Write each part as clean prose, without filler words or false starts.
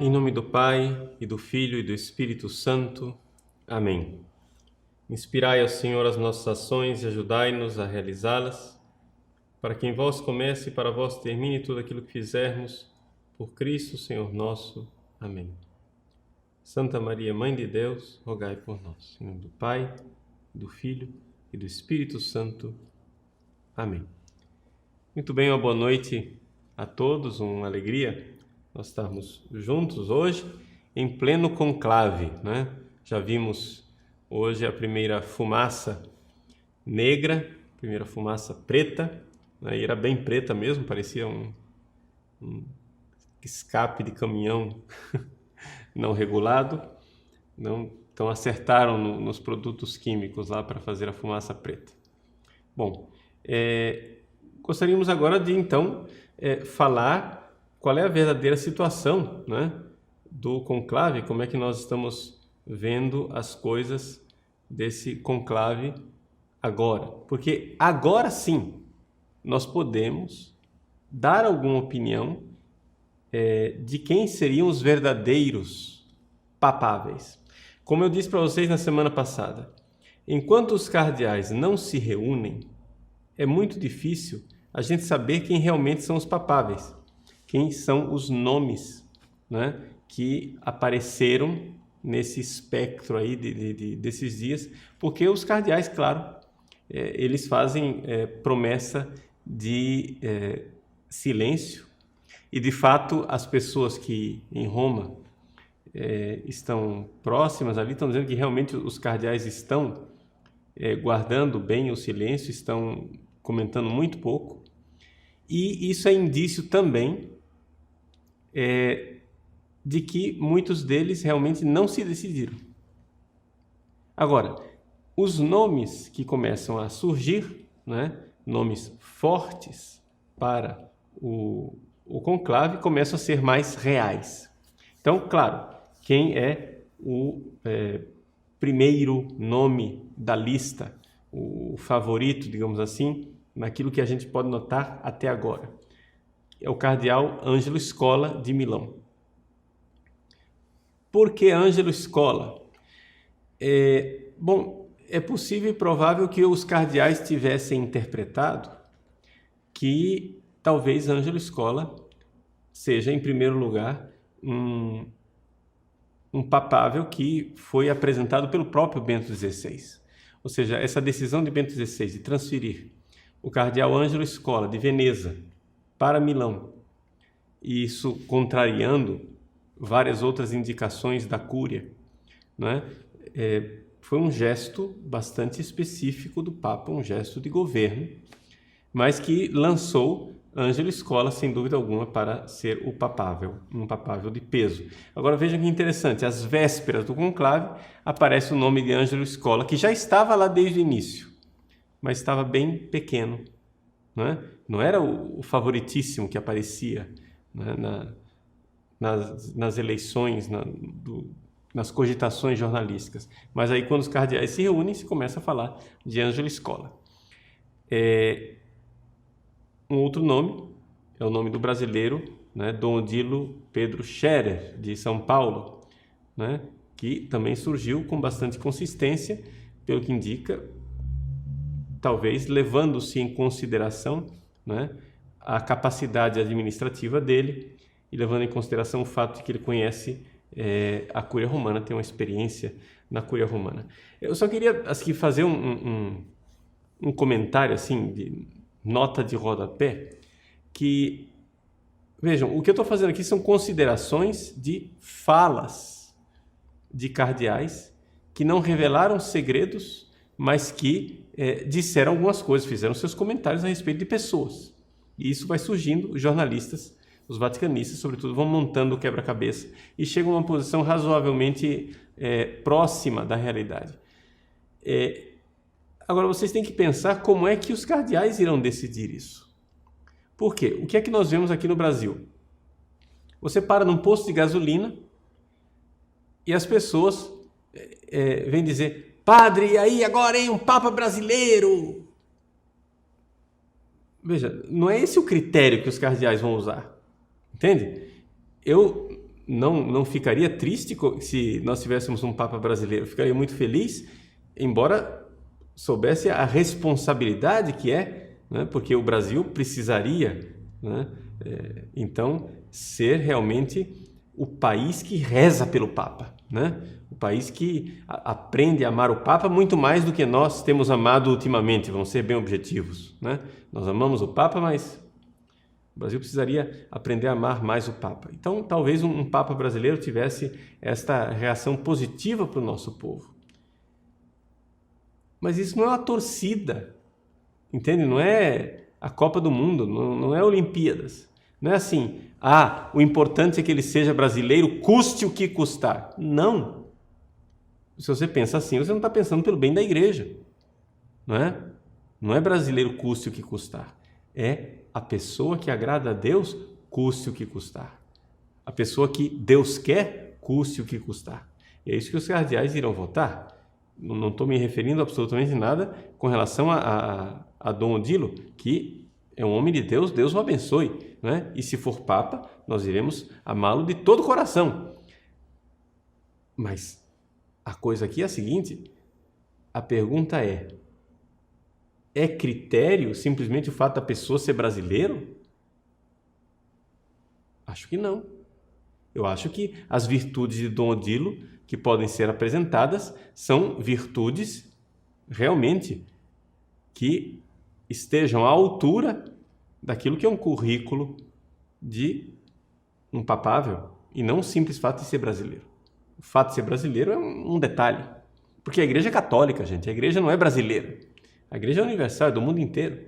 Em nome do Pai, e do Filho, e do Espírito Santo. Amém. Inspirai ao Senhor as nossas ações e ajudai-nos a realizá-las, para que em vós comece e para vós termine tudo aquilo que fizermos, por Cristo, Senhor nosso. Amém. Santa Maria, Mãe de Deus, rogai por nós. Em nome do Pai, do Filho e do Espírito Santo. Amém. Muito bem, uma boa noite a todos, uma alegria nós estarmos juntos hoje em pleno conclave, né? Já vimos hoje a primeira fumaça negra, primeira fumaça preta, né? E era bem preta mesmo, parecia um escape de caminhão não regulado. Então acertaram nos produtos químicos lá para fazer a fumaça preta. Bom, gostaríamos agora de então falar qual é a verdadeira situação, né, do conclave, como é que nós estamos vendo as coisas desse conclave agora. Porque agora sim nós podemos dar alguma opinião de quem seriam os verdadeiros papáveis. Como eu disse para vocês na semana passada, enquanto os cardeais não se reúnem, é muito difícil a gente saber quem realmente são os papáveis, quem são os nomes, né, que apareceram nesse espectro aí desses dias, porque os cardeais, claro, eles fazem promessa de silêncio, e de fato as pessoas que em Roma estão próximas ali estão dizendo que realmente os cardeais estão guardando bem o silêncio, estão comentando muito pouco, e isso é indício também de que muitos deles realmente não se decidiram. Agora, os nomes que começam a surgir, né, nomes fortes para o conclave, começam a ser mais reais. Então, claro, quem é o primeiro nome da lista, o favorito, digamos assim, naquilo que a gente pode notar até agora, é o cardeal Ângelo Scola de Milão. Por que Ângelo Scola? Bom, é possível e provável que os cardeais tivessem interpretado que talvez Ângelo Scola seja, em primeiro lugar, um papável que foi apresentado pelo próprio Bento XVI. Ou seja, essa decisão de Bento XVI de transferir o cardeal Ângelo Scola de Veneza para Milão, e isso contrariando várias outras indicações da Cúria, né? Foi um gesto bastante específico do Papa, um gesto de governo, mas que lançou Ângelo Scola, sem dúvida alguma, para ser o papável, um papável de peso. Agora vejam que interessante, às vésperas do conclave aparece o nome de Ângelo Scola, que já estava lá desde o início, mas estava bem pequeno, né? Não era o favoritíssimo que aparecia, né, nas eleições, nas cogitações jornalísticas. Mas aí, quando os cardeais se reúnem, se começa a falar de Ângelo Scola. Um outro nome é o nome do brasileiro, né, Dom Odilo Pedro Scherer, de São Paulo, né, que também surgiu com bastante consistência, pelo que indica, talvez levando-se em consideração, né, a capacidade administrativa dele e levando em consideração o fato de que ele conhece a Cúria Romana, tem uma experiência na Cúria Romana. Eu só queria assim, fazer um comentário assim, de nota de rodapé, que, vejam, o que eu estou fazendo aqui são considerações de falas de cardeais que não revelaram segredos, mas que disseram algumas coisas, fizeram seus comentários a respeito de pessoas. E isso vai surgindo, os jornalistas, os vaticanistas, sobretudo, vão montando o quebra-cabeça e chegam a uma posição razoavelmente próxima da realidade. Agora, vocês têm que pensar como é que os cardeais irão decidir isso. Por quê? O que é que nós vemos aqui no Brasil? Você para num posto de gasolina e as pessoas vêm dizer: padre, e aí agora, hein, um papa brasileiro? Veja, não é esse o critério que os cardeais vão usar, entende? Eu não ficaria triste se nós tivéssemos um Papa brasileiro. Ficaria muito feliz, embora soubesse a responsabilidade que é, né? Porque o Brasil precisaria, né? Então, ser realmente o país que reza pelo Papa, né? O país que aprende a amar o Papa muito mais do que nós temos amado ultimamente, vamos ser bem objetivos, né? Nós amamos o Papa, mas o Brasil precisaria aprender a amar mais o Papa. Então, talvez um Papa brasileiro tivesse esta reação positiva para o nosso povo. Mas isso não é uma torcida, entende? Não é a Copa do Mundo, não é Olimpíadas. Não é assim, o importante é que ele seja brasileiro, custe o que custar. Não. Se você pensa assim, você não está pensando pelo bem da igreja. Não é? Não é brasileiro, custe o que custar. É a pessoa que agrada a Deus, custe o que custar. A pessoa que Deus quer, custe o que custar. E é isso que os cardeais irão votar. Não estou me referindo absolutamente nada com relação a Dom Odilo, que é um homem de Deus, Deus o abençoe, né? E se for Papa, nós iremos amá-lo de todo o coração. Mas a coisa aqui é a seguinte, a pergunta é critério simplesmente o fato da pessoa ser brasileiro? Acho que não. Eu acho que as virtudes de Dom Odilo que podem ser apresentadas são virtudes realmente que estejam à altura daquilo que é um currículo de um papável e não o simples fato de ser brasileiro. O fato de ser brasileiro é um detalhe, porque a igreja é católica, gente, a igreja não é brasileira, a igreja é universal, é do mundo inteiro,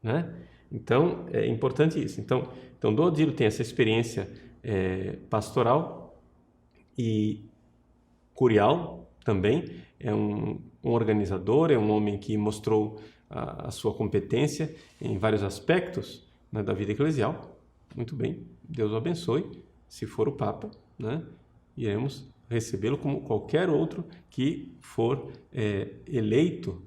né? Então, é importante isso. Então Dom Odilo tem essa experiência pastoral e curial também, é um organizador, é um homem que mostrou a sua competência em vários aspectos, né, da vida eclesial. Muito bem, Deus o abençoe. Se for o Papa, né, iremos recebê-lo como qualquer outro que for eleito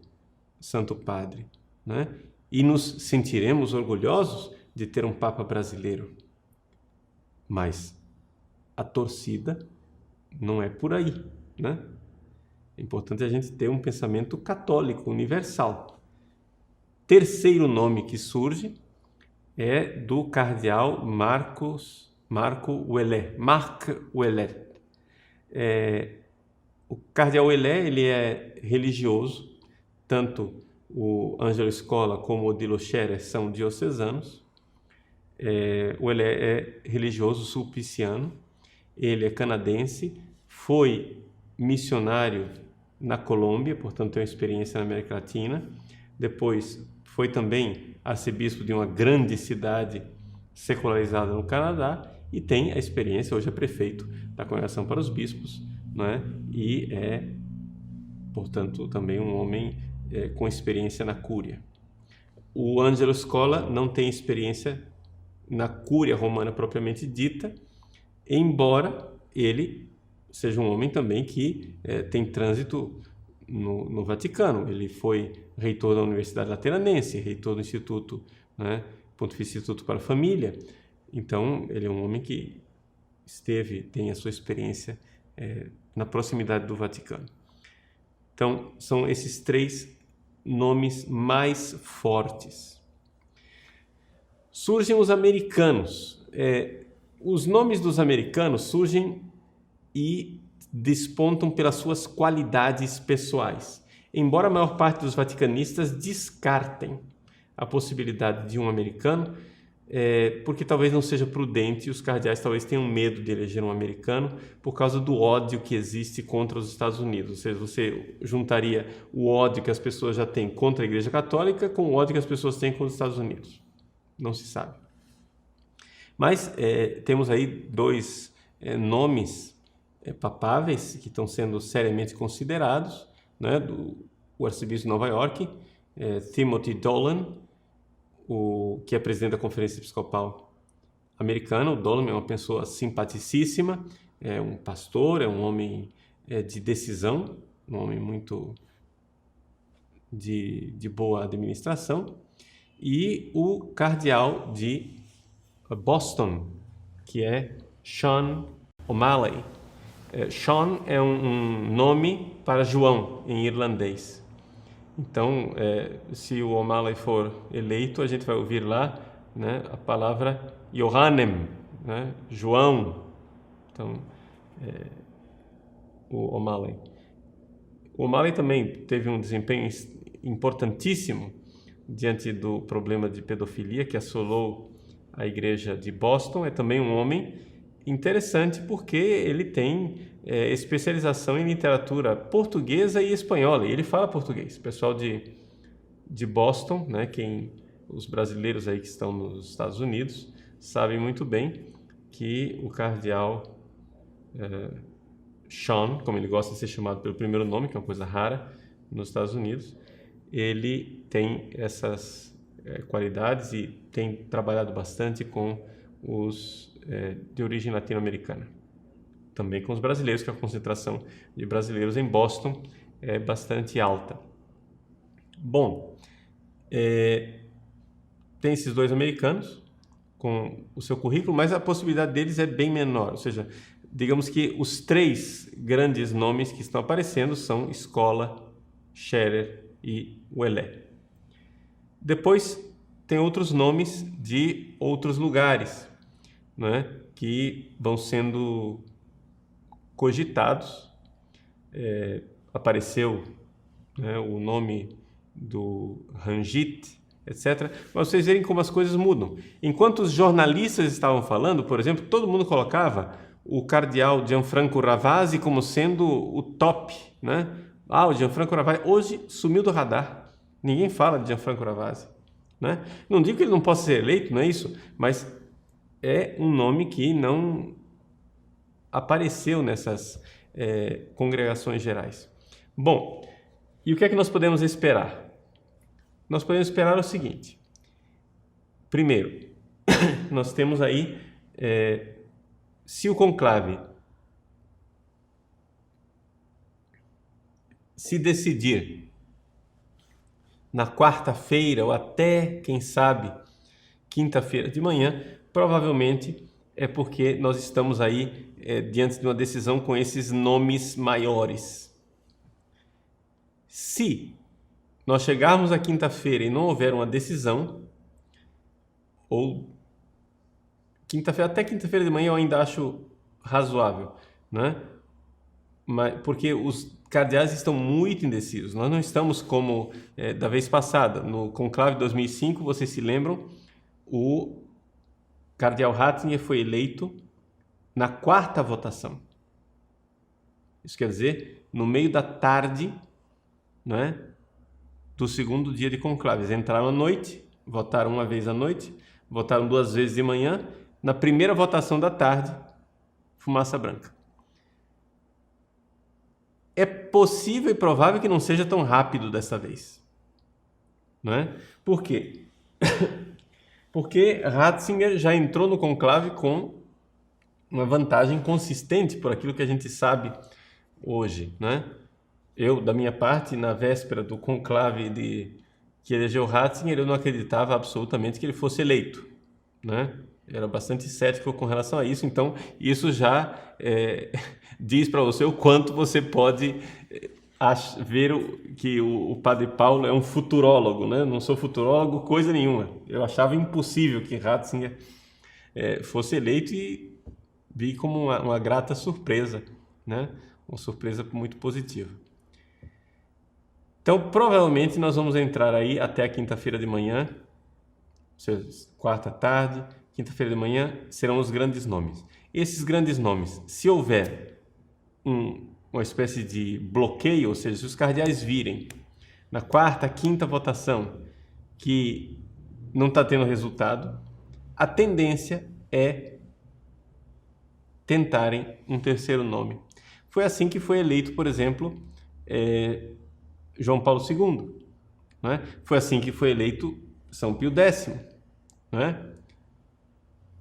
Santo Padre, né? E nos sentiremos orgulhosos de ter um Papa brasileiro. Mas a torcida não é por aí, né? É importante a gente ter um pensamento católico, universal. Terceiro nome que surge é do cardeal Marc Ouellet. O cardeal Ouellet, ele é religioso, tanto o Ângelo Scola como o Odilo Scherer são diocesanos. O Ouellet é religioso sulpiciano, ele é canadense, foi missionário na Colômbia, portanto tem uma experiência na América Latina. Depois foi também arcebispo de uma grande cidade secularizada no Canadá e tem a experiência, hoje é prefeito da Congregação para os Bispos, né? E é, portanto, também um homem com experiência na cúria. O Ângelo Scola não tem experiência na cúria romana propriamente dita, embora ele seja um homem também que tem trânsito no Vaticano. Ele foi reitor da Universidade Lateranense, reitor do Instituto, né, Pontifício Instituto para a Família. Então, ele é um homem que tem a sua experiência na proximidade do Vaticano. Então, são esses três nomes mais fortes. Surgem os americanos. Os nomes dos americanos surgem e despontam pelas suas qualidades pessoais. Embora a maior parte dos vaticanistas descartem a possibilidade de um americano, porque talvez não seja prudente, os cardeais talvez tenham medo de eleger um americano por causa do ódio que existe contra os Estados Unidos. Ou seja, você juntaria o ódio que as pessoas já têm contra a Igreja Católica com o ódio que as pessoas têm contra os Estados Unidos. Não se sabe. Mas temos aí dois nomes papáveis que estão sendo seriamente considerados, né? O arcebispo de Nova York, Timothy Dolan, que é presidente da Conferência Episcopal Americana. O Dolan é uma pessoa simpaticíssima, é um pastor, é um homem de decisão, um homem muito de boa administração. E o cardeal de Boston, que é Sean O'Malley. Sean é um nome para João em irlandês. Então, se o O'Malley for eleito, a gente vai ouvir lá, né, a palavra Johannem, né, João. Então, o O'Malley. O O'Malley também teve um desempenho importantíssimo diante do problema de pedofilia que assolou a igreja de Boston. É também um homem interessante porque ele tem especialização em literatura portuguesa e espanhola. E ele fala português. O pessoal de Boston, né, os brasileiros aí que estão nos Estados Unidos, sabem muito bem que o cardeal Sean, como ele gosta de ser chamado pelo primeiro nome, que é uma coisa rara nos Estados Unidos, ele tem essas qualidades e tem trabalhado bastante com os de origem latino-americana. Também com os brasileiros, que a concentração de brasileiros em Boston é bastante alta. Bom, tem esses dois americanos com o seu currículo, mas a possibilidade deles é bem menor. Ou seja, digamos que os três grandes nomes que estão aparecendo são Escola, Scherer e Ouellet. Depois tem outros nomes de outros lugares, né, que vão sendo cogitados. Apareceu, né, o nome do Ranjit, etc. Mas vocês verem como as coisas mudam. Enquanto os jornalistas estavam falando, por exemplo, todo mundo colocava o cardeal Gianfranco Ravasi como sendo o top, né? O Gianfranco Ravasi hoje sumiu do radar. Ninguém fala de Gianfranco Ravasi, né? Não digo que ele não possa ser eleito, não é isso, mas é um nome que não apareceu nessas congregações gerais. Bom, e o que é que nós podemos esperar? Nós podemos esperar o seguinte. Primeiro, nós temos aí, se o conclave se decidir na quarta-feira ou até, quem sabe, quinta-feira de manhã, provavelmente é porque nós estamos aí diante de uma decisão com esses nomes maiores. Se nós chegarmos à quinta-feira e não houver uma decisão, ou até quinta-feira de manhã eu ainda acho razoável, né? Porque os cardeais estão muito indecisos. Nós não estamos como da vez passada. No conclave de 2005, vocês se lembram, o cardeal Ratzinger foi eleito na quarta votação. Isso quer dizer, no meio da tarde, né, do segundo dia de conclave. Eles entraram à noite, votaram uma vez à noite, votaram duas vezes de manhã. Na primeira votação da tarde, fumaça branca. É possível e provável que não seja tão rápido dessa vez. Não é? Por quê? Porque Ratzinger já entrou no conclave com uma vantagem consistente por aquilo que a gente sabe hoje, né? Eu, da minha parte, na véspera do conclave que elegeu Ratzinger, eu não acreditava absolutamente que ele fosse eleito, né? Era bastante cético com relação a isso, então isso já diz para você o quanto você pode ver que o Padre Paulo é um futurólogo, né? Não sou futurólogo coisa nenhuma. Eu achava impossível que Ratzinger fosse eleito e vi como uma grata surpresa, né? Uma surpresa muito positiva. Então, provavelmente nós vamos entrar aí até a quinta-feira de manhã, ou seja, quarta tarde, quinta-feira de manhã, serão os grandes nomes. Esses grandes nomes, se houver uma espécie de bloqueio, ou seja, se os cardeais virem na quarta, quinta votação que não está tendo resultado, a tendência é tentarem um terceiro nome. Foi assim que foi eleito, por exemplo, João Paulo II, não é? Foi assim que foi eleito São Pio X, não é?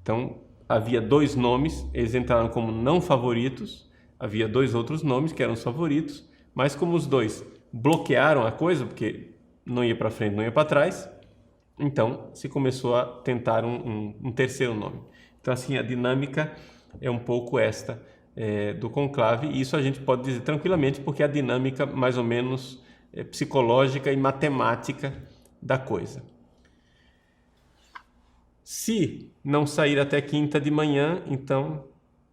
Então, havia dois nomes, eles entraram como não favoritos, havia dois outros nomes que eram os favoritos, mas como os dois bloquearam a coisa, porque não ia para frente, não ia para trás, então se começou a tentar um terceiro nome. Então, assim, a dinâmica é um pouco esta do conclave, e isso a gente pode dizer tranquilamente porque é a dinâmica mais ou menos psicológica e matemática da coisa. Se não sair até quinta de manhã, então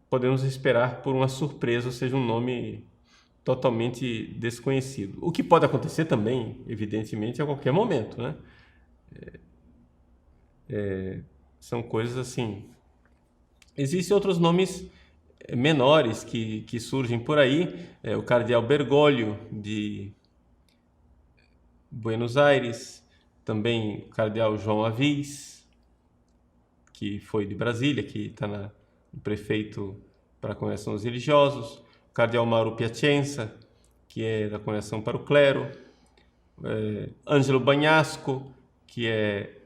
podemos esperar por uma surpresa, ou seja, um nome totalmente desconhecido. O que pode acontecer também, evidentemente, a qualquer momento, né? São coisas assim. Existem outros nomes menores que surgem por aí. O cardeal Bergoglio, de Buenos Aires, também o cardeal João Avis, que foi de Brasília, que está no prefeito para a Congregação dos Religiosos, o cardeal Mauro Piacenza, que é da Congregação para o Clero, Ângelo Bagnasco, que é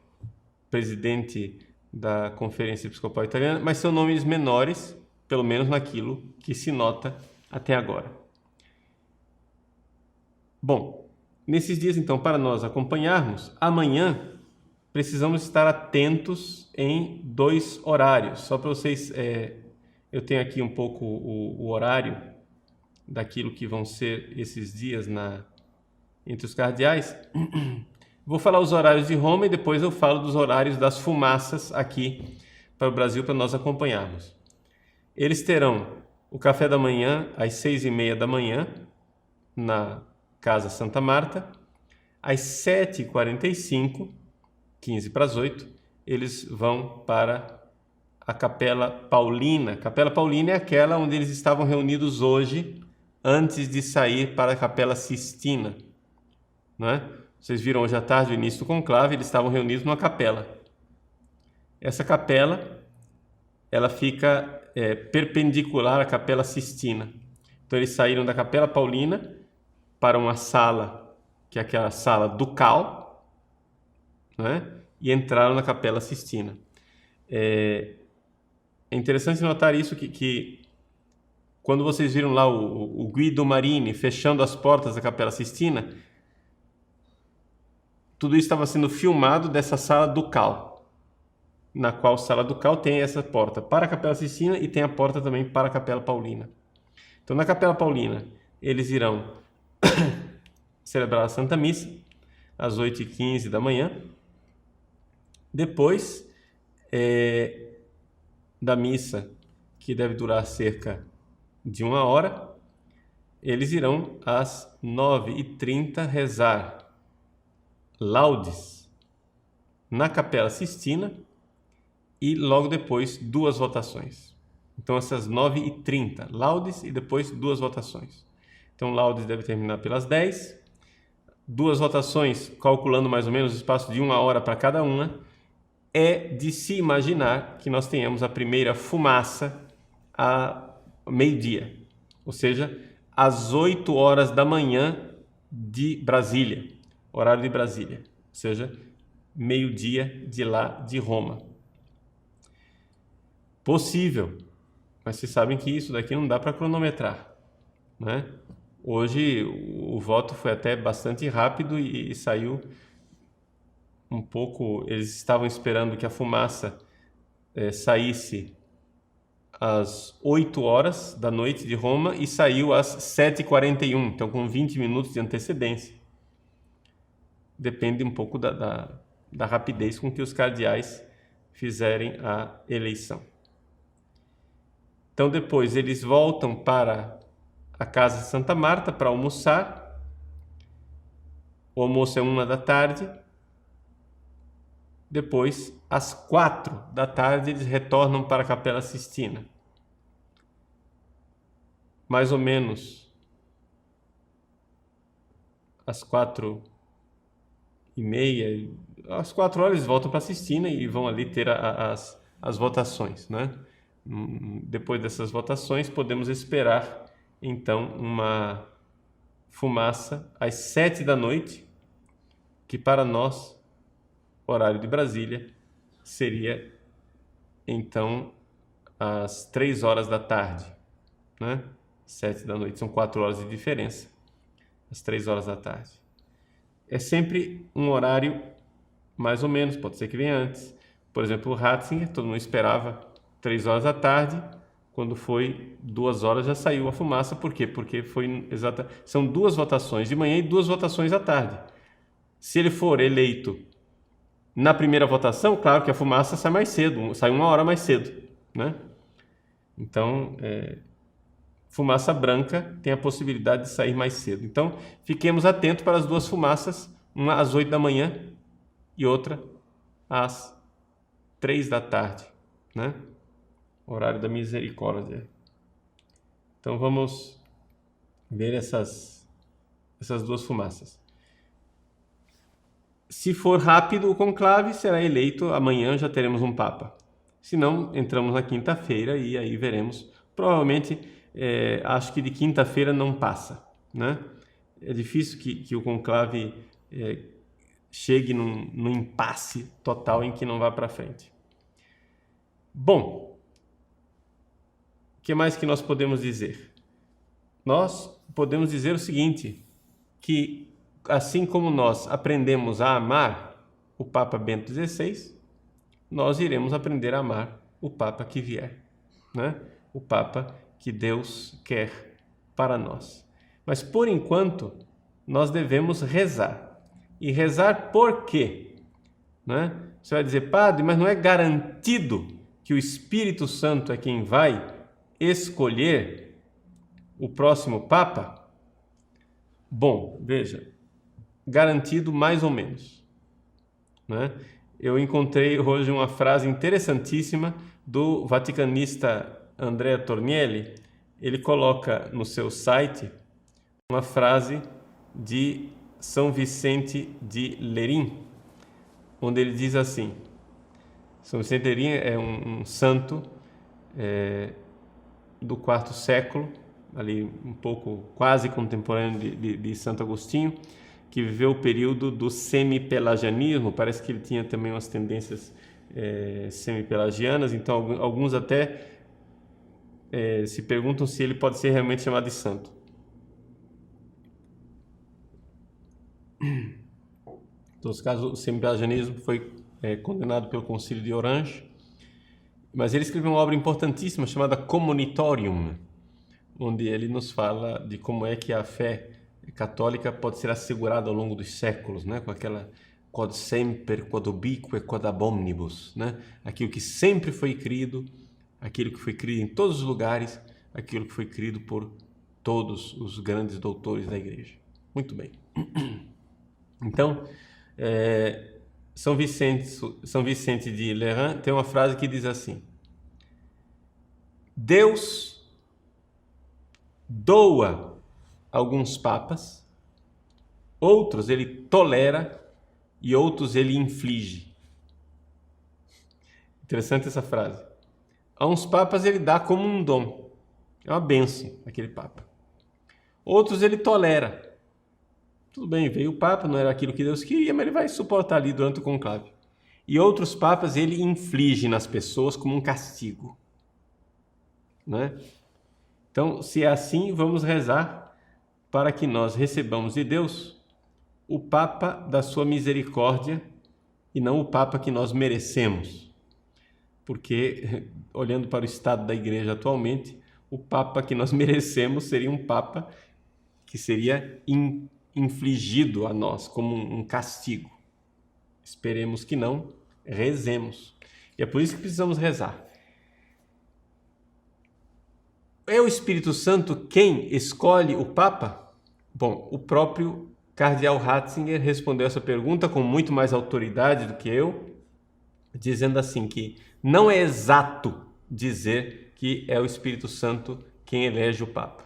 presidente da Conferência Episcopal Italiana, mas são nomes menores, pelo menos naquilo que se nota até agora. Bom, nesses dias, então, para nós acompanharmos, amanhã precisamos estar atentos em 2 horários. Só para vocês, eu tenho aqui um pouco o horário daquilo que vão ser esses dias entre os cardeais. Vou falar os horários de Roma e depois eu falo dos horários das fumaças aqui para o Brasil, para nós acompanharmos. Eles terão o café da manhã às 6h30 da manhã, na Casa Santa Marta. Às 7h45, 15 para as 8, eles vão para a Capela Paulina. Capela Paulina é aquela onde eles estavam reunidos hoje, antes de sair para a Capela Sistina, não é? Vocês viram hoje à tarde o início do conclave, eles estavam reunidos numa capela. Essa capela, ela fica perpendicular à Capela Sistina. Então eles saíram da Capela Paulina para uma sala, que é aquela sala ducal, né? E entraram na Capela Sistina. É interessante notar isso, que quando vocês viram lá o Guido Marini fechando as portas da Capela Sistina, tudo isso estava sendo filmado dessa sala ducal, na qual sala ducal tem essa porta para a Capela Sistina e tem a porta também para a Capela Paulina. Então, na Capela Paulina, eles irão celebrar a Santa Missa às 8h15 da manhã. Depois da missa, que deve durar cerca de 1 hora, eles irão às 9h30 rezar laudes na Capela Sistina e logo depois 2 votações. Então essas 9h30, laudes e depois 2 votações. Então laudes deve terminar pelas 10, 2 votações, calculando mais ou menos o espaço de 1 hora para cada uma. É de se imaginar que nós tenhamos a primeira fumaça a meio-dia, ou seja, às 8 horas da manhã de Brasília, horário de Brasília, ou seja, meio-dia de lá de Roma. Possível, mas vocês sabem que isso daqui não dá para cronometrar, né? Hoje o voto foi até bastante rápido e saiu um pouco. Eles estavam esperando que a fumaça saísse às 8 horas da noite de Roma e saiu às 7h41, então com 20 minutos de antecedência. Depende um pouco da rapidez com que os cardeais fizerem a eleição. Então depois eles voltam para a Casa de Santa Marta para almoçar. O almoço é 1 da tarde. Depois, às 4 da tarde, eles retornam para a Capela Sistina. Mais ou menos às 4h30, às 4 horas eles voltam para a Sistina e vão ali ter as votações, né? Depois dessas votações, podemos esperar então uma fumaça às 7 da noite, que para nós, horário de Brasília, seria então às 3 horas da tarde, né? 7 da noite, são 4 horas de diferença, às 3 horas da tarde. É sempre um horário mais ou menos, pode ser que venha antes. Por exemplo, o Ratzinger, todo mundo esperava 3 horas da tarde, Quando foi 2 horas já saiu a fumaça. Por quê? Porque são 2 votações de manhã e 2 votações à tarde. Se ele for eleito na primeira votação, claro que a fumaça sai mais cedo, sai 1 hora mais cedo, né? Então, fumaça branca tem a possibilidade de sair mais cedo. Então, fiquemos atentos para as 2 fumaças, uma às 8 da manhã e outra às 3 da tarde, né? Horário da misericórdia. Então, vamos ver essas 2 fumaças. Se for rápido o conclave, será eleito amanhã, já teremos um papa. Se não, entramos na quinta-feira e aí veremos. Provavelmente, acho que de quinta-feira não passa, né? É difícil que o conclave chegue num impasse total em que não vá para frente. Bom, o que mais que nós podemos dizer? Nós podemos dizer o seguinte, que assim como nós aprendemos a amar o Papa Bento XVI, nós iremos aprender a amar o Papa que vier, né? O Papa que Deus quer para nós. Mas, por enquanto, nós devemos rezar. E rezar por quê? Né? Você vai dizer, padre, mas não é garantido que o Espírito Santo é quem vai escolher o próximo Papa? Bom, veja, garantido mais ou menos, né? Eu encontrei hoje uma frase interessantíssima do vaticanista Andrea Tornielli. Ele coloca no seu site uma frase de São Vicente de Lerim, onde ele diz assim: São Vicente de Lerim é um santo do IV século, ali um pouco quase contemporâneo de Santo Agostinho, que viveu o período do semi-pelagianismo. Parece que ele tinha também umas tendências semi-pelagianas, então alguns até se perguntam se ele pode ser realmente chamado de santo. Em todos os casos, o semi-pelagianismo foi condenado pelo Concílio de Orange, mas ele escreveu uma obra importantíssima chamada Comunitorium, onde ele nos fala de como é que a fé católica pode ser assegurada ao longo dos séculos, né? Com aquela quod semper, quod ubique, quod ab omnibus, né? Aquilo que sempre foi crido, aquilo que foi crido em todos os lugares, aquilo que foi crido por todos os grandes doutores da igreja. Muito bem. Então, São Vicente de Lerins tem uma frase que diz assim: Deus doa alguns papas, outros ele tolera e outros ele inflige. Interessante essa frase. A uns papas ele dá como um dom, é uma bênção aquele papa. Outros ele tolera. Tudo bem, veio o papa, não era aquilo que Deus queria, mas ele vai suportar ali durante o conclave. E outros papas ele inflige nas pessoas como um castigo, né? Então, se é assim, vamos rezar para que nós recebamos de Deus o Papa da sua misericórdia e não o Papa que nós merecemos. Porque, olhando para o estado da igreja atualmente, o Papa que nós merecemos seria um Papa que seria infligido a nós como um castigo. Esperemos que não, rezemos. E é por isso que precisamos rezar. É o Espírito Santo quem escolhe o Papa? Bom, o próprio cardeal Ratzinger respondeu essa pergunta com muito mais autoridade do que eu, dizendo assim que não é exato dizer que é o Espírito Santo quem elege o Papa.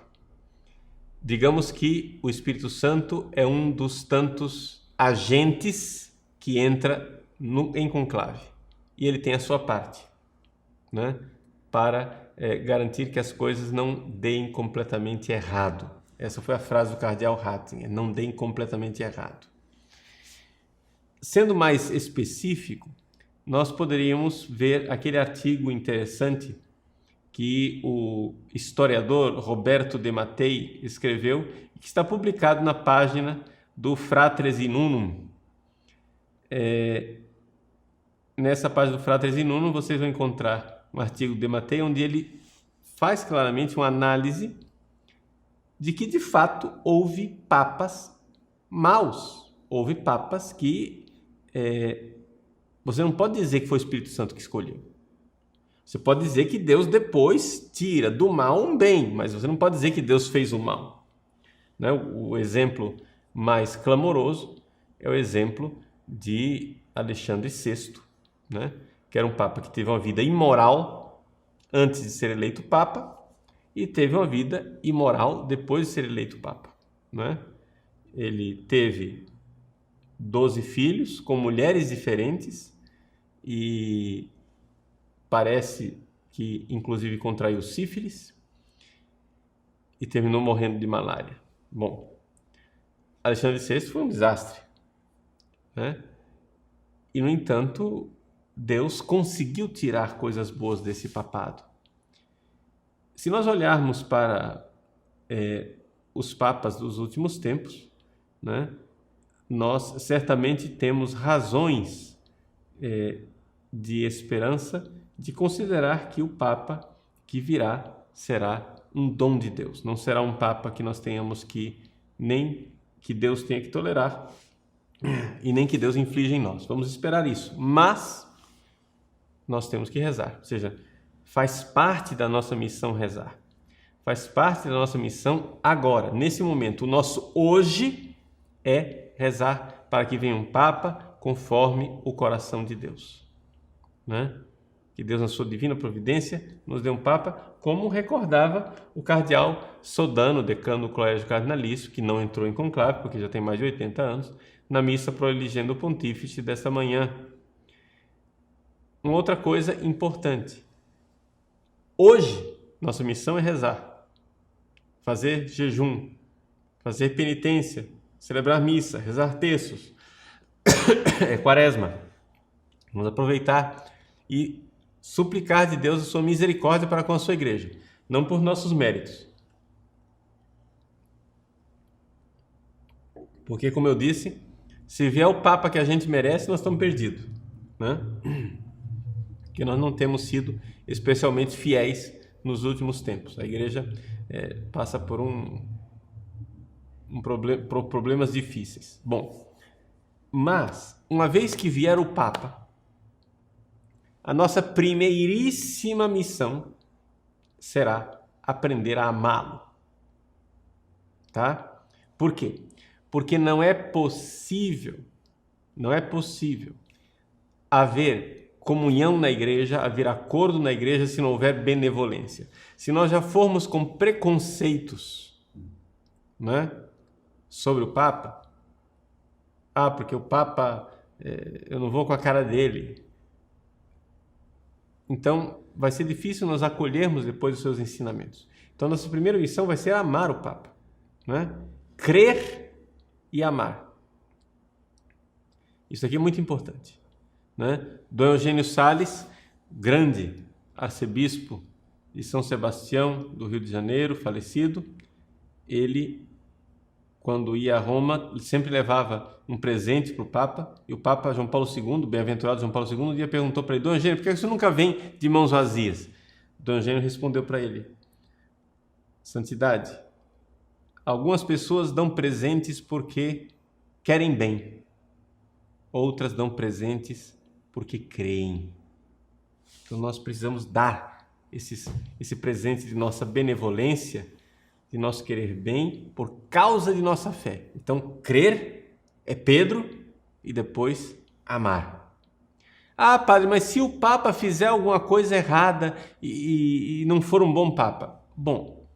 Digamos que o Espírito Santo é um dos tantos agentes que entra em conclave. E ele tem a sua parte, né? Para garantir que as coisas não deem completamente errado. Essa foi a frase do cardeal Ratzinger: não deem completamente errado. Sendo mais específico, nós poderíamos ver aquele artigo interessante que o historiador Roberto de Mattei escreveu e que está publicado na página do Fratres in Unum. Nessa página do Fratres in Unum vocês vão encontrar um artigo de Mattei onde ele faz claramente uma análise de que, de fato, houve papas maus. Houve papas que você não pode dizer que foi o Espírito Santo que escolheu. Você pode dizer que Deus depois tira do mal um bem, mas você não pode dizer que Deus fez o mal. Né? O exemplo mais clamoroso é o exemplo de Alexandre VI, né? Que era um papa que teve uma vida imoral antes de ser eleito papa e teve uma vida imoral depois de ser eleito papa, né? Ele teve 12 filhos com mulheres diferentes e parece que inclusive contraiu sífilis e terminou morrendo de malária. Bom, Alexandre VI foi um desastre, né? E, no entanto, Deus conseguiu tirar coisas boas desse papado. Se nós olharmos para os papas dos últimos tempos, né, nós certamente temos razões de esperança de considerar que o Papa que virá será um dom de Deus. Não será um Papa que nós tenhamos nem que Deus tenha que tolerar e nem que Deus inflige em nós. Vamos esperar isso. Mas nós temos que rezar. Ou seja, faz parte da nossa missão rezar. Faz parte da nossa missão agora, nesse momento. O nosso hoje é rezar para que venha um Papa conforme o coração de Deus, né? Que Deus, na sua divina providência, nos dê um Papa, como recordava o cardeal Sodano, decano do Colégio Cardinalício, que não entrou em conclave, porque já tem mais de 80 anos, na missa proeligendo o pontífice desta manhã. Uma outra coisa importante. Hoje, nossa missão é rezar, fazer jejum, fazer penitência, celebrar missa, rezar terços. É quaresma. Vamos aproveitar e suplicar de Deus a sua misericórdia para com a sua igreja, não por nossos méritos. Porque, como eu disse, se vier o Papa que a gente merece, nós estamos perdidos, né? Porque nós não temos sido especialmente fiéis nos últimos tempos. A igreja passa por problemas difíceis. Bom, mas, uma vez que vier o Papa, a nossa primeiríssima missão será aprender a amá-lo. Tá? Por quê? Porque não é possível haver comunhão na igreja, haver acordo na igreja se não houver benevolência. Se nós já formos com preconceitos, né, sobre o Papa, porque o Papa, eu não vou com a cara dele. Então, vai ser difícil nós acolhermos depois os seus ensinamentos. Então, nossa primeira missão vai ser amar o Papa, né? Crer e amar. Isso aqui é muito importante, né? Dom Eugênio Salles, grande arcebispo de São Sebastião, do Rio de Janeiro, falecido, ele, quando ia a Roma, sempre levava um presente para o Papa, e o Papa João Paulo II, bem-aventurado João Paulo II, um dia perguntou para ele: Dom Eugênio, por que você nunca vem de mãos vazias? Dom Eugênio respondeu para ele: Santidade, algumas pessoas dão presentes porque querem bem, outras dão presentes porque creem. Então nós precisamos dar esse presente de nossa benevolência, de nosso querer bem, por causa de nossa fé. Então, crer é Pedro e depois amar. Padre, mas se o Papa fizer alguma coisa errada e não for um bom Papa? Bom,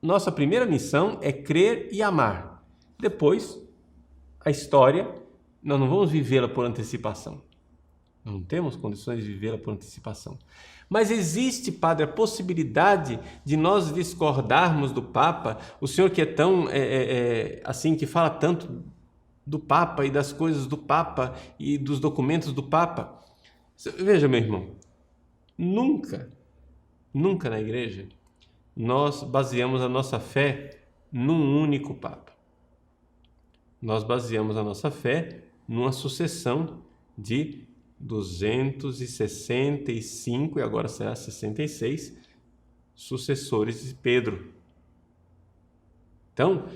nossa primeira missão é crer e amar. Depois, a história, nós não vamos vivê-la por antecipação. Nós não temos condições de vivê-la por antecipação. Mas existe, Padre, a possibilidade de nós discordarmos do Papa, o senhor que é tão, assim, que fala tanto do Papa e das coisas do Papa e dos documentos do Papa. Veja, meu irmão, nunca na igreja nós baseamos a nossa fé num único Papa. Nós baseamos a nossa fé numa sucessão de 265, e agora será 66, sucessores de Pedro. Então,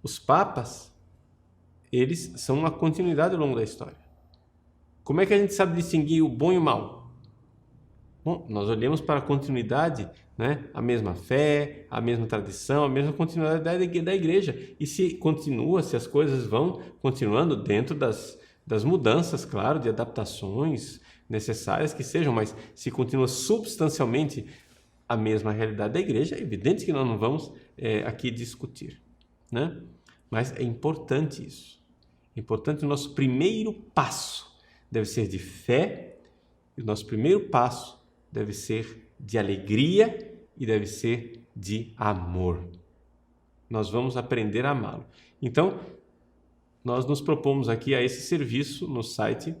os papas, eles são uma continuidade ao longo da história. Como é que a gente sabe distinguir o bom e o mal? Bom, nós olhamos para a continuidade, né? A mesma fé, a mesma tradição, a mesma continuidade da igreja. E se continua, se as coisas vão continuando dentro das mudanças, claro, de adaptações necessárias que sejam, mas se continua substancialmente a mesma realidade da igreja, é evidente que nós não vamos aqui discutir, né? Mas é importante isso. É importante o nosso primeiro passo deve ser de fé, e o nosso primeiro passo deve ser de alegria e deve ser de amor. Nós vamos aprender a amá-lo. Então, nós nos propomos aqui a esse serviço no site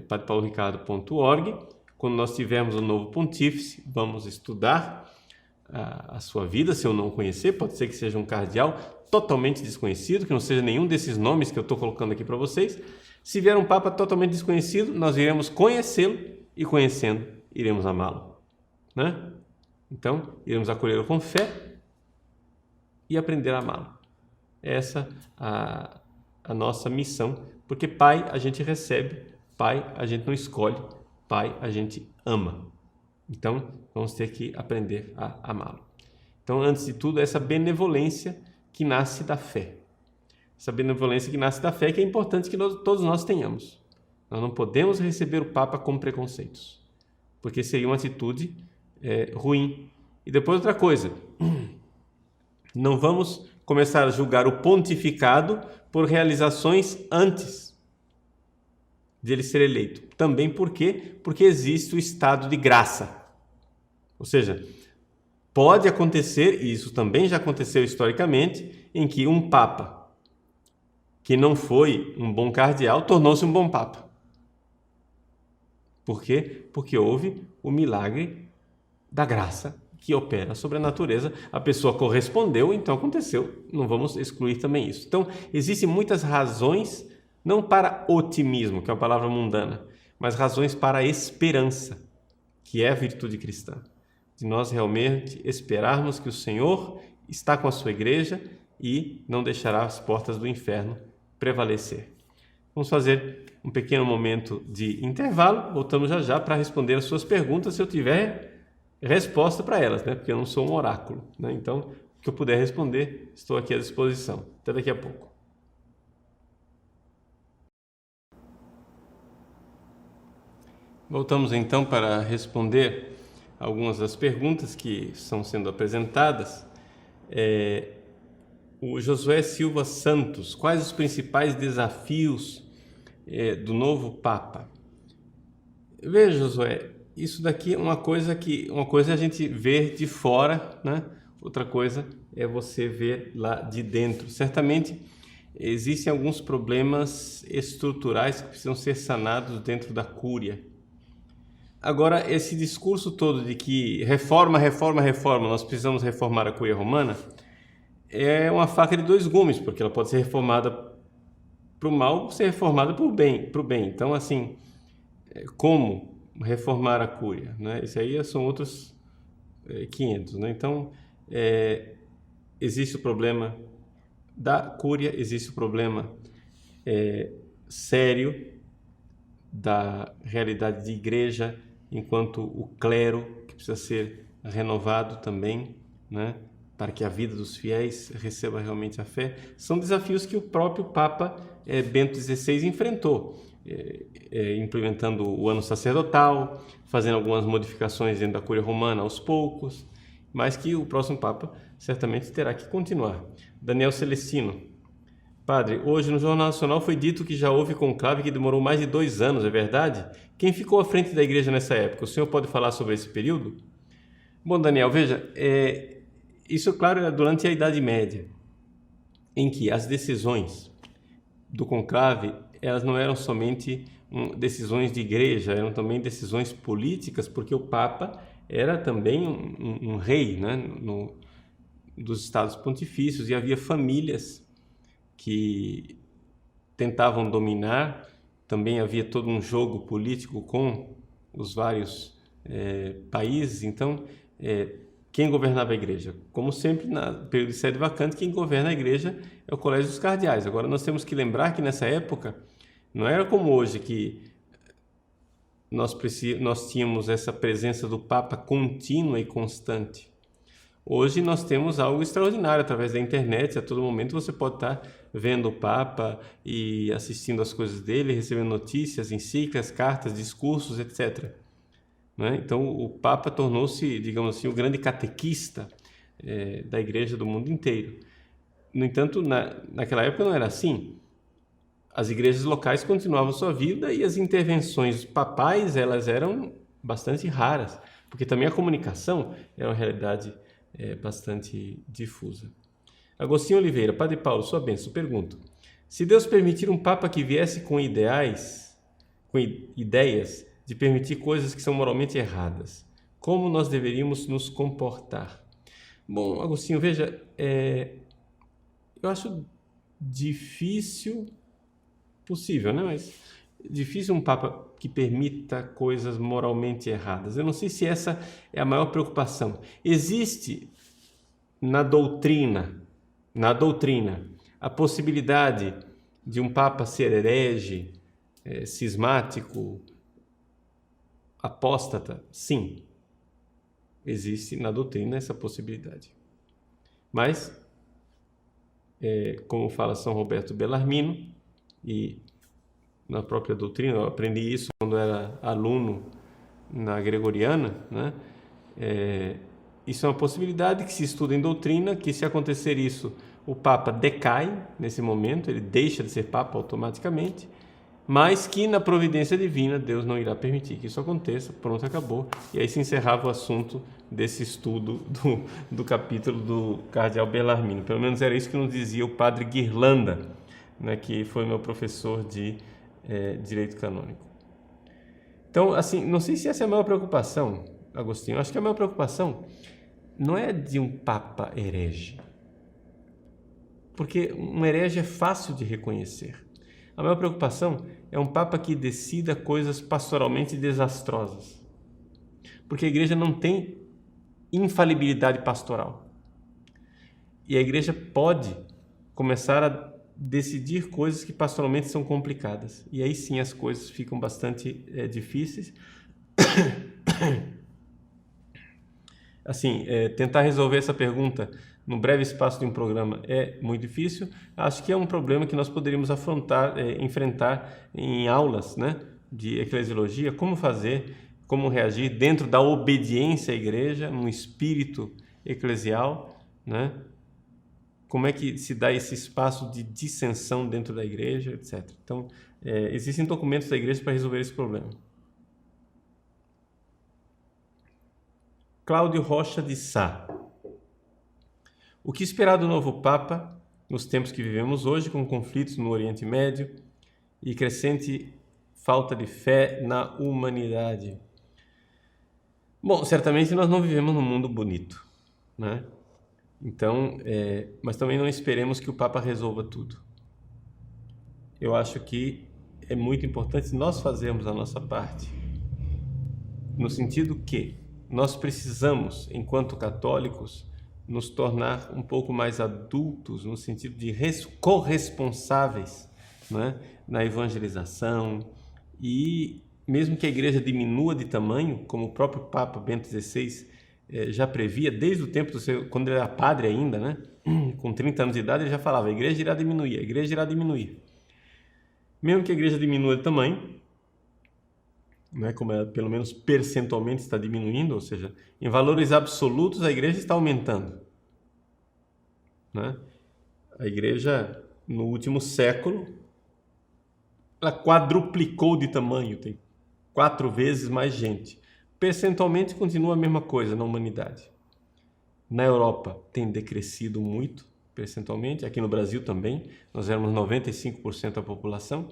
padrepauloricardo.org. Quando nós tivermos um novo pontífice, vamos estudar a sua vida, se eu não conhecer, pode ser que seja um cardeal totalmente desconhecido, que não seja nenhum desses nomes que eu estou colocando aqui para vocês. Se vier um Papa totalmente desconhecido, nós iremos conhecê-lo e, conhecendo, iremos amá-lo, né? Então, iremos acolhê-lo com fé e aprender a amá-lo. Essa a nossa missão, porque Pai a gente recebe, Pai a gente não escolhe, Pai a gente ama. Então, vamos ter que aprender a amá-lo. Então, antes de tudo, essa benevolência que nasce da fé. Essa benevolência que nasce da fé, que é importante que todos nós tenhamos. Nós não podemos receber o Papa com preconceitos, porque seria uma atitude ruim. E depois outra coisa, não vamos começar a julgar o pontificado por realizações antes de ele ser eleito. Também porque existe o estado de graça. Ou seja, pode acontecer, e isso também já aconteceu historicamente, em que um Papa que não foi um bom cardeal tornou-se um bom Papa. Por quê? Porque houve o milagre da graça que opera sobre a natureza. A pessoa correspondeu, então aconteceu. Não vamos excluir também isso. Então, existem muitas razões, não para otimismo, que é uma palavra mundana, mas razões para a esperança, que é a virtude cristã. De nós realmente esperarmos que o Senhor está com a sua igreja e não deixará as portas do inferno prevalecer. Vamos fazer um pequeno momento de intervalo. Voltamos já para responder as suas perguntas, se eu tiver resposta para elas, né? Porque eu não sou um oráculo, né? Então, o que eu puder responder, estou aqui à disposição. Até daqui a pouco. Voltamos então para responder algumas das perguntas que estão sendo apresentadas. O Josué Silva Santos, quais os principais desafios do novo Papa? Veja, Josué, isso daqui é uma coisa é a gente ver de fora, né? Outra coisa é você ver lá de dentro. Certamente existem alguns problemas estruturais que precisam ser sanados dentro da cúria. Agora, esse discurso todo de que reforma, nós precisamos reformar a cúria romana, é uma faca de dois gumes, porque ela pode ser reformada para o mal ou ser reformada para o bem. Então, assim, como reformar a cúria, né? Isso aí são outros 500, né? Então, existe o problema da cúria, existe o problema sério da realidade de igreja, enquanto o clero, que precisa ser renovado também, né? Para que a vida dos fiéis receba realmente a fé. São desafios que o próprio Papa Bento XVI enfrentou, implementando o ano sacerdotal, fazendo algumas modificações dentro da cúria romana aos poucos, mas que o próximo Papa certamente terá que continuar. Daniel Celestino: Padre, hoje no Jornal Nacional foi dito que já houve conclave que demorou mais de 2 anos, é verdade? Quem ficou à frente da igreja nessa época? O senhor pode falar sobre esse período? Bom, Daniel, veja, isso, claro, era durante a Idade Média, em que as decisões do conclave, elas não eram somente decisões de igreja, eram também decisões políticas, porque o Papa era também um rei, né, dos Estados Pontifícios, e havia famílias que tentavam dominar. Também havia todo um jogo político com os vários países. Então, quem governava a igreja? Como sempre, no período de sede vacante, quem governa a igreja é o colégio dos cardeais. Agora, nós temos que lembrar que nessa época, não era como hoje, que nós tínhamos essa presença do Papa contínua e constante. Hoje nós temos algo extraordinário através da internet. A todo momento você pode estar vendo o Papa e assistindo as coisas dele, recebendo notícias, encíclicas, cartas, discursos, etc. Né? Então o Papa tornou-se, digamos assim, o grande catequista da igreja do mundo inteiro. No entanto, naquela época não era assim. As igrejas locais continuavam sua vida e as intervenções papais elas eram bastante raras, porque também a comunicação era uma realidade bastante difusa. Agostinho Oliveira, Padre Paulo, sua bênção, pergunto: se Deus permitir um Papa que viesse com ideias de permitir coisas que são moralmente erradas, como nós deveríamos nos comportar? Bom, Agostinho, veja, eu acho difícil, possível, né? Mas difícil um Papa que permita coisas moralmente erradas. Eu não sei se essa é a maior preocupação. Existe na doutrina, a possibilidade de um Papa ser herege, cismático, apóstata? Sim, existe na doutrina essa possibilidade. Mas, como fala São Roberto Bellarmino, e na própria doutrina, eu aprendi isso quando era aluno na Gregoriana, né? Isso é uma possibilidade que se estuda em doutrina, que se acontecer isso, o Papa decai nesse momento, ele deixa de ser Papa automaticamente, mas que na providência divina Deus não irá permitir que isso aconteça, pronto, acabou. E aí se encerrava o assunto desse estudo do capítulo do Cardeal Bellarmino. Pelo menos era isso que nos dizia o Padre Guirlanda, né, que foi meu professor de Direito Canônico. Então, assim, não sei se essa é a maior preocupação, Agostinho. Acho que a maior preocupação não é de um Papa herege, porque um herege é fácil de reconhecer. A maior preocupação é um Papa que decida coisas pastoralmente desastrosas, porque a igreja não tem infalibilidade pastoral. E a igreja pode começar a decidir coisas que pastoralmente são complicadas. E aí sim as coisas ficam bastante difíceis. Assim, tentar resolver essa pergunta no breve espaço de um programa é muito difícil. Acho que é um problema que nós poderíamos enfrentar em aulas, né, de eclesiologia, como fazer, como reagir dentro da obediência à igreja, num espírito eclesial, né? Como é que se dá esse espaço de dissensão dentro da igreja, etc. Então, existem documentos da igreja para resolver esse problema. Cláudio Rocha de Sá. O que esperar do novo Papa nos tempos que vivemos hoje, com conflitos no Oriente Médio e crescente falta de fé na humanidade? Bom, certamente nós não vivemos num mundo bonito, né? Então, mas também não esperemos que o Papa resolva tudo. Eu acho que é muito importante nós fazermos a nossa parte, no sentido que nós precisamos, enquanto católicos, nos tornar um pouco mais adultos, no sentido de corresponsáveis, né, na evangelização. E mesmo que a igreja diminua de tamanho, como o próprio Papa Bento XVI já previa, desde o tempo quando ele era padre ainda, né, com 30 anos de idade, ele já falava: a igreja irá diminuir, a igreja irá diminuir. Mesmo que a igreja diminua de tamanho, né, como ela pelo menos percentualmente está diminuindo, ou seja, em valores absolutos a igreja está aumentando, né? A igreja no último século ela quadruplicou de tamanho, tem 4 vezes mais gente. Percentualmente continua a mesma coisa na humanidade. Na Europa tem decrescido muito percentualmente, aqui no Brasil também, nós éramos 95% da população,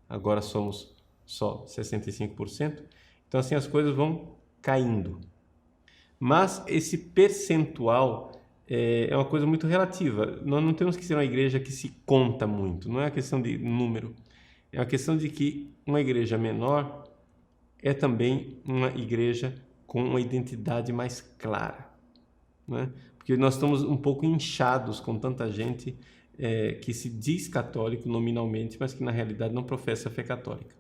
agora somos só 65%. Então assim as coisas vão caindo. Mas esse percentual é uma coisa muito relativa. Nós não temos que ser uma igreja que se conta muito, não é uma questão de número. É uma questão de que uma igreja menor é também uma igreja com uma identidade mais clara. né? Porque nós estamos um pouco inchados com tanta gente que se diz católico nominalmente, mas que na realidade não professa a fé católica.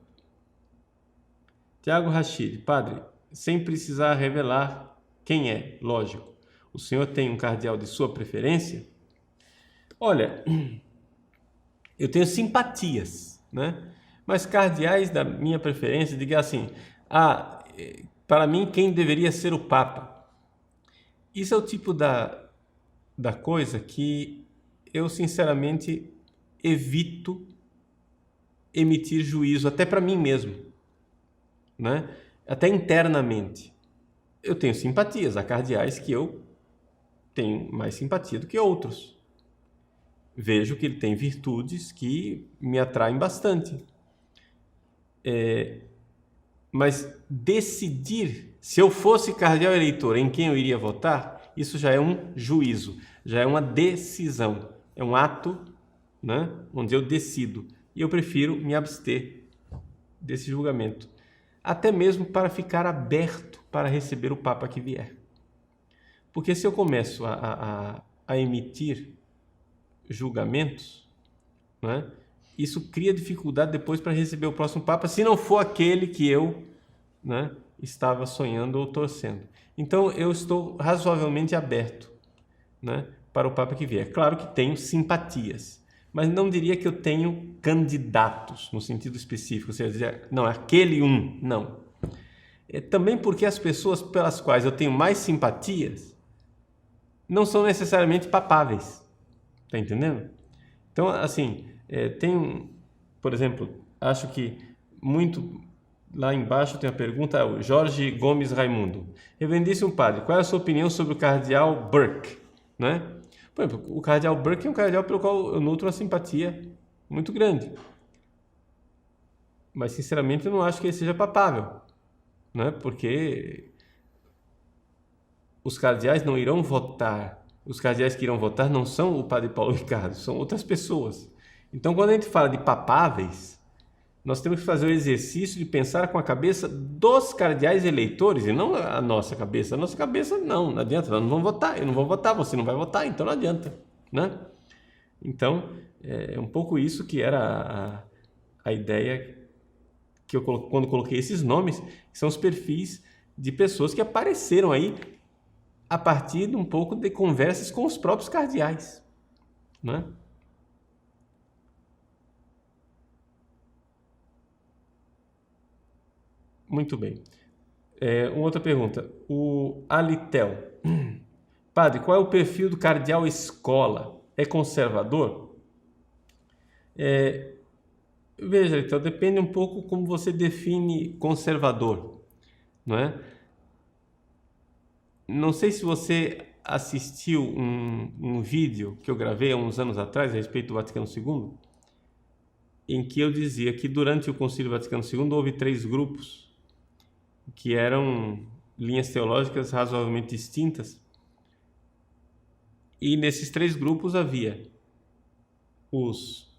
Tiago Rachid, padre, sem precisar revelar quem é, lógico, o senhor tem um cardeal de sua preferência? Olha, eu tenho simpatias, né? Mas cardeais da minha preferência, diga assim, para mim quem deveria ser o Papa? Isso é o tipo da coisa que eu sinceramente evito emitir juízo, até para mim mesmo, né? Até internamente. Eu tenho simpatias, há cardeais que eu tenho mais simpatia do que outros. Vejo que ele tem virtudes que me atraem bastante. Mas decidir, se eu fosse cardeal eleitor, em quem eu iria votar, isso já é um juízo, já é uma decisão, é um ato, né, onde eu decido. E eu prefiro me abster desse julgamento, até mesmo para ficar aberto para receber o Papa que vier. Porque se eu começo a emitir julgamentos, né, isso cria dificuldade depois para receber o próximo Papa, se não for aquele que eu, né, estava sonhando ou torcendo. Então, eu estou razoavelmente aberto, né, para o Papa que vier. Claro que tenho simpatias, mas não diria que eu tenho candidatos, no sentido específico, ou seja, não, é aquele um, não. Também porque as pessoas pelas quais eu tenho mais simpatias não são necessariamente papáveis. Tá entendendo? Então, assim, por exemplo, acho que muito lá embaixo tem a pergunta, o Jorge Gomes Raimundo. Reverendíssimo padre, qual é a sua opinião sobre o cardeal Burke, né? Por exemplo, o cardeal Burke é um cardeal pelo qual eu nutro uma simpatia muito grande. Mas, sinceramente, eu não acho que ele seja papável, né? Porque os cardeais não irão votar. Os cardeais que irão votar não são o padre Paulo Ricardo, são outras pessoas. Então, quando a gente fala de papáveis, nós temos que fazer o exercício de pensar com a cabeça dos cardeais eleitores e não a nossa cabeça. A nossa cabeça não adianta, nós não vamos votar, eu não vou votar, você não vai votar, então não adianta, né? Então, é um pouco isso que era a ideia que eu quando coloquei esses nomes, que são os perfis de pessoas que apareceram aí a partir de um pouco de conversas com os próprios cardeais, né? Muito bem. Uma outra pergunta. O Alitel. Padre, qual é o perfil do cardeal escola? É conservador? Veja, Alitel, depende um pouco como você define conservador, não é? Não sei se você assistiu um vídeo que eu gravei há uns anos atrás a respeito do Vaticano II, em que eu dizia que durante o Concílio Vaticano II houve 3 grupos que eram linhas teológicas razoavelmente distintas, e nesses 3 grupos havia os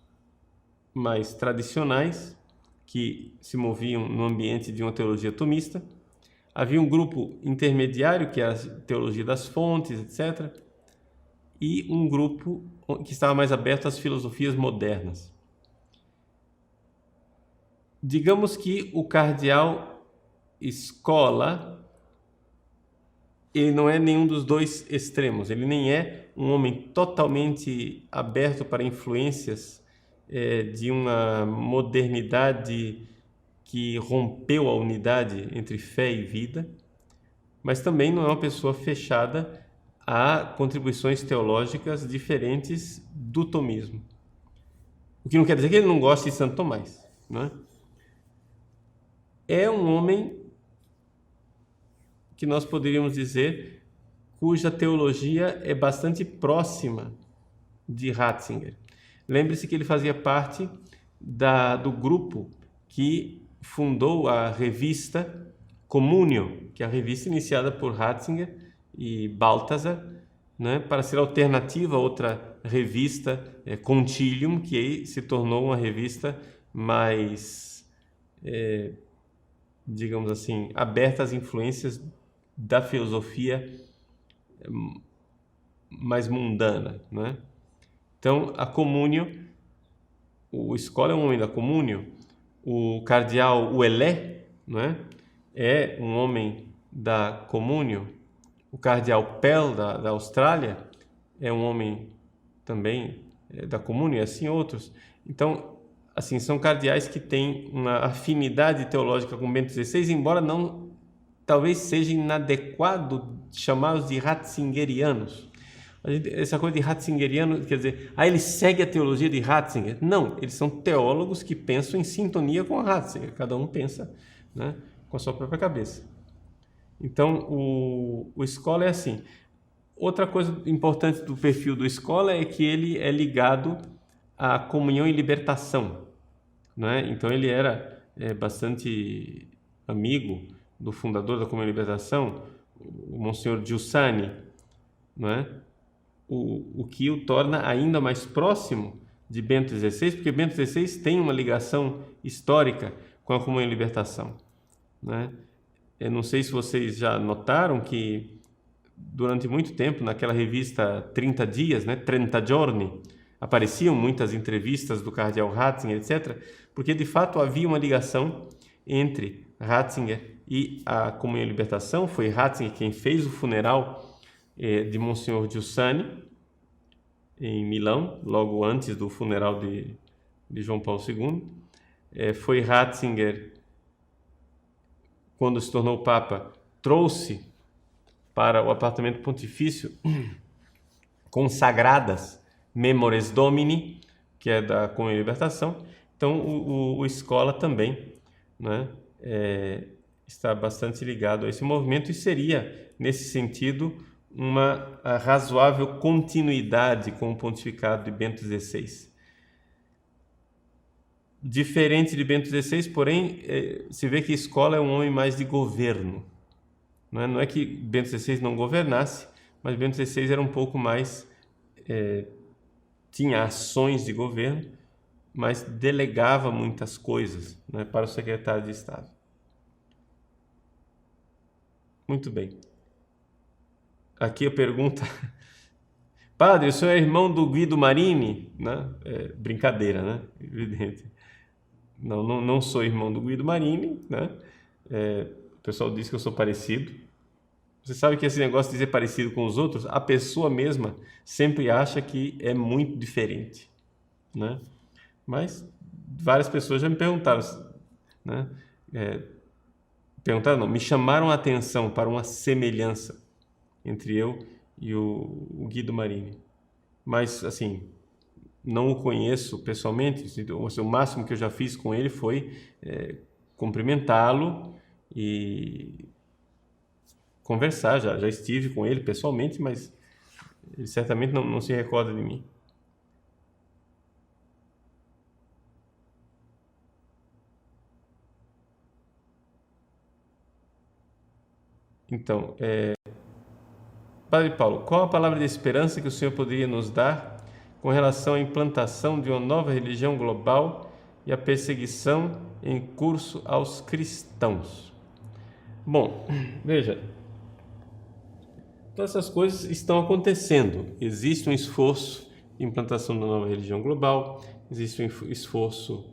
mais tradicionais, que se moviam no ambiente de uma teologia tomista, havia um grupo intermediário, que é a teologia das fontes, etc., e um grupo que estava mais aberto às filosofias modernas. Digamos que o cardeal escola, ele não é nenhum dos dois extremos, ele nem é um homem totalmente aberto para influências de uma modernidade que rompeu a unidade entre fé e vida, mas também não é uma pessoa fechada a contribuições teológicas diferentes do tomismo. O que não quer dizer que ele não goste de Santo Tomás, né? É um homem que nós poderíamos dizer cuja teologia é bastante próxima de Ratzinger. Lembre-se que ele fazia parte do grupo que fundou a revista Communion, que é a revista iniciada por Ratzinger e Balthasar, né, para ser alternativa a outra revista, Concilium, que aí se tornou uma revista mais, digamos assim, aberta às influências da filosofia mais mundana, né? Então, a comúnio, o escola é um homem da comúnio, o cardeal Ouellet, né, é um homem da comúnio, o cardeal Pell da Austrália é um homem também da comúnio, e assim outros. Então, assim, são cardeais que têm uma afinidade teológica com Bento XVI, embora não, talvez seja inadequado chamá-los de ratzingerianos. Essa coisa de ratzingeriano, quer dizer, ele segue a teologia de Ratzinger. Não, eles são teólogos que pensam em sintonia com a Ratzinger. Cada um pensa, né, com a sua própria cabeça. Então, o escola é assim. Outra coisa importante do perfil do escola é que ele é ligado à comunhão e libertação, né? Então, ele era bastante amigo do fundador da comunhão e libertação, o Monsenhor Giussani, né? O que o torna ainda mais próximo de Bento XVI, porque Bento XVI tem uma ligação histórica com a comunhão e libertação, né? Eu não sei se vocês já notaram que durante muito tempo, naquela revista 30 Dias, né, 30 Giorni, apareciam muitas entrevistas do cardeal Ratzinger, etc., porque de fato havia uma ligação entre Ratzinger e a comunhão e libertação. Foi Ratzinger quem fez o funeral de Monsenhor Giussani em Milão, logo antes do funeral de João Paulo II. Foi Ratzinger, quando se tornou Papa, trouxe para o apartamento pontifício consagradas Memores Domini, que é da Comunhão e Libertação. Então, o Escola também, né, está bastante ligado a esse movimento e seria, nesse sentido, uma razoável continuidade com o pontificado de Bento XVI. Diferente de Bento XVI, porém, se vê que Escola é um homem mais de governo. Não é que Bento XVI não governasse, mas Bento XVI era um pouco mais... tinha ações de governo, mas delegava muitas coisas, né, para o secretário de Estado. Muito bem. Aqui a pergunta... Padre, o senhor é irmão do Guido Marini? Né? Brincadeira, né? Evidente. Não sou irmão do Guido Marini, né? O pessoal diz que eu sou parecido. Você sabe que esse negócio de ser parecido com os outros, a pessoa mesma sempre acha que é muito diferente, né? Mas várias pessoas já me perguntaram, né? Perguntaram, não, me chamaram a atenção para uma semelhança entre eu e o Guido Marini. Mas, assim, não o conheço pessoalmente. O máximo que eu já fiz com ele foi cumprimentá-lo e conversar. Já estive com ele pessoalmente, mas ele certamente não se recorda de mim. Então, Padre Paulo, qual a palavra de esperança que o senhor poderia nos dar com relação à implantação de uma nova religião global e à perseguição em curso aos cristãos? Bom, veja, todas essas coisas estão acontecendo. Existe um esforço de implantação da nova religião global, existe um esforço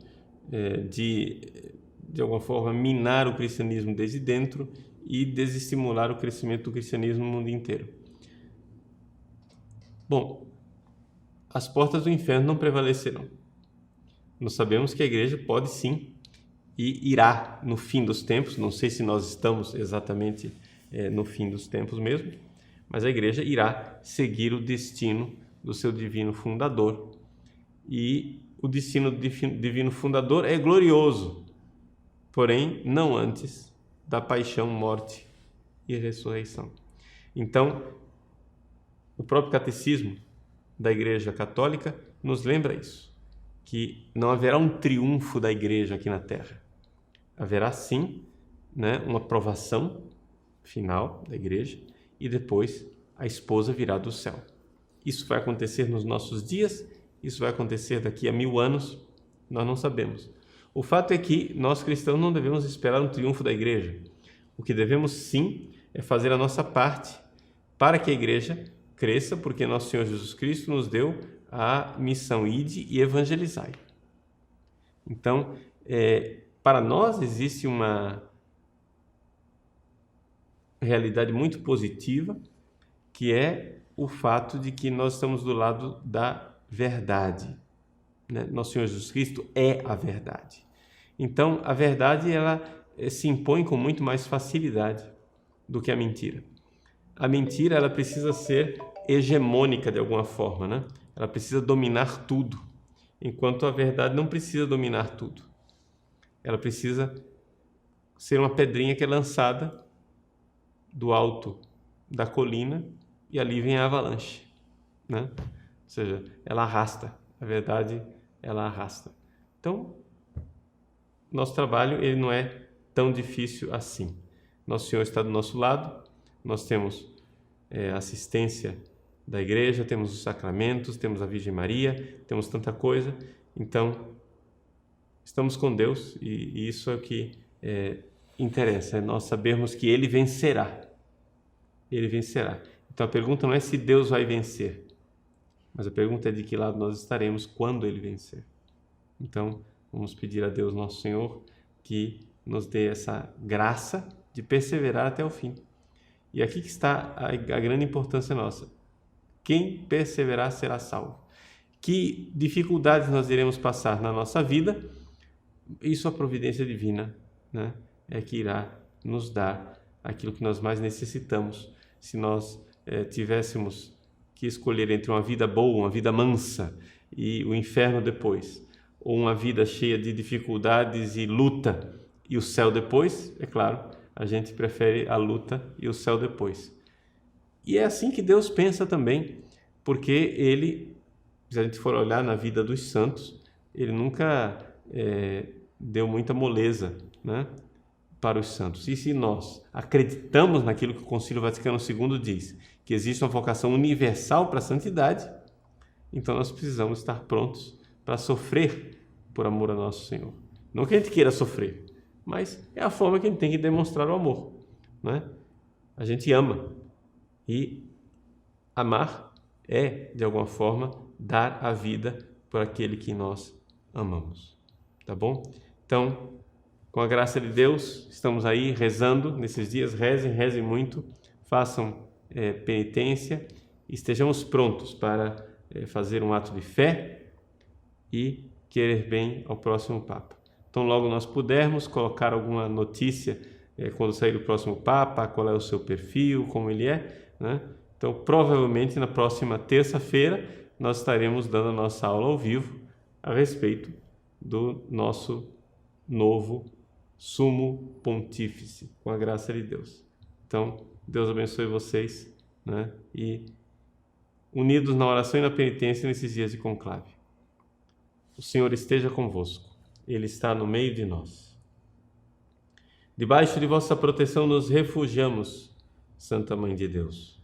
de alguma forma, minar o cristianismo desde dentro e desestimular o crescimento do cristianismo no mundo inteiro. Bom, as portas do inferno não prevalecerão. Nós sabemos que a igreja pode sim e irá no fim dos tempos, não sei se nós estamos exatamente no fim dos tempos mesmo, mas a igreja irá seguir o destino do seu divino fundador. E o destino divino fundador é glorioso, porém não antes da paixão, morte e ressurreição. Então, o próprio catecismo da Igreja Católica nos lembra isso, que não haverá um triunfo da Igreja aqui na Terra. Haverá sim, né, uma provação final da Igreja e depois a esposa virá do céu. Isso vai acontecer nos nossos dias, isso vai acontecer daqui a 1000 anos, nós não sabemos. O fato é que nós cristãos não devemos esperar um triunfo da Igreja. O que devemos sim é fazer a nossa parte para que a Igreja cresça, porque nosso Senhor Jesus Cristo nos deu a missão: ide e evangelizai. Então, para nós existe uma realidade muito positiva, que é o fato de que nós estamos do lado da verdade, né? Nosso Senhor Jesus Cristo é a verdade. Então, a verdade, ela se impõe com muito mais facilidade do que a mentira. A mentira, ela precisa ser hegemônica de alguma forma, né? Ela precisa dominar tudo, enquanto a verdade não precisa dominar tudo. Ela precisa ser uma pedrinha que é lançada do alto da colina e ali vem a avalanche, né? Ou seja, ela arrasta. A verdade, ela arrasta. Então, nosso trabalho, ele não é tão difícil assim. Nosso Senhor está do nosso lado, nós temos assistência da igreja, temos os sacramentos, temos a Virgem Maria, temos tanta coisa. Então, estamos com Deus e isso é o que interessa, é nós sabermos que Ele vencerá. Ele vencerá. Então, a pergunta não é se Deus vai vencer, mas a pergunta é de que lado nós estaremos quando Ele vencer. Então, vamos pedir a Deus, nosso Senhor, que nos dê essa graça de perseverar até o fim. E aqui que está a grande importância nossa. Quem perseverar será salvo. Que dificuldades nós iremos passar na nossa vida, isso a providência divina, né, é que irá nos dar aquilo que nós mais necessitamos. Se nós tivéssemos que escolher entre uma vida boa, uma vida mansa e o inferno depois, ou uma vida cheia de dificuldades e luta e o céu depois, é claro, a gente prefere a luta e o céu depois. E é assim que Deus pensa também, porque Ele, se a gente for olhar na vida dos santos, Ele nunca deu muita moleza, né, para os santos. E se nós acreditamos naquilo que o Concílio Vaticano II diz, que existe uma vocação universal para a santidade, então nós precisamos estar prontos para sofrer por amor a nosso Senhor. Não que a gente queira sofrer, mas é a forma que a gente tem que demonstrar o amor, né? A gente ama, e amar é, de alguma forma, dar a vida por aquele que nós amamos. Tá bom? Então, com a graça de Deus, estamos aí rezando nesses dias. Rezem muito, façam penitência, estejamos prontos para fazer um ato de fé e querer bem ao próximo Papa. Então, logo nós pudermos colocar alguma notícia quando sair o próximo Papa, qual é o seu perfil, como ele é, né? Então, provavelmente na próxima terça-feira nós estaremos dando a nossa aula ao vivo a respeito do nosso novo Sumo Pontífice, com a graça de Deus. Então, Deus abençoe vocês, né? E unidos na oração e na penitência nesses dias de conclave. O Senhor esteja convosco. Ele está no meio de nós. Debaixo de vossa proteção nos refugiamos, Santa Mãe de Deus.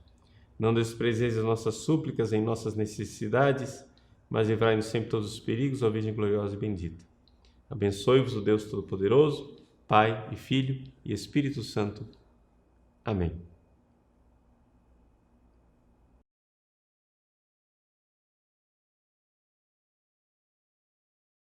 Não desprezeis as nossas súplicas em nossas necessidades, mas livrai-nos sempre de todos os perigos, ó Virgem gloriosa e bendita. Abençoe-vos o Deus Todo-Poderoso, Pai e Filho e Espírito Santo. Amém.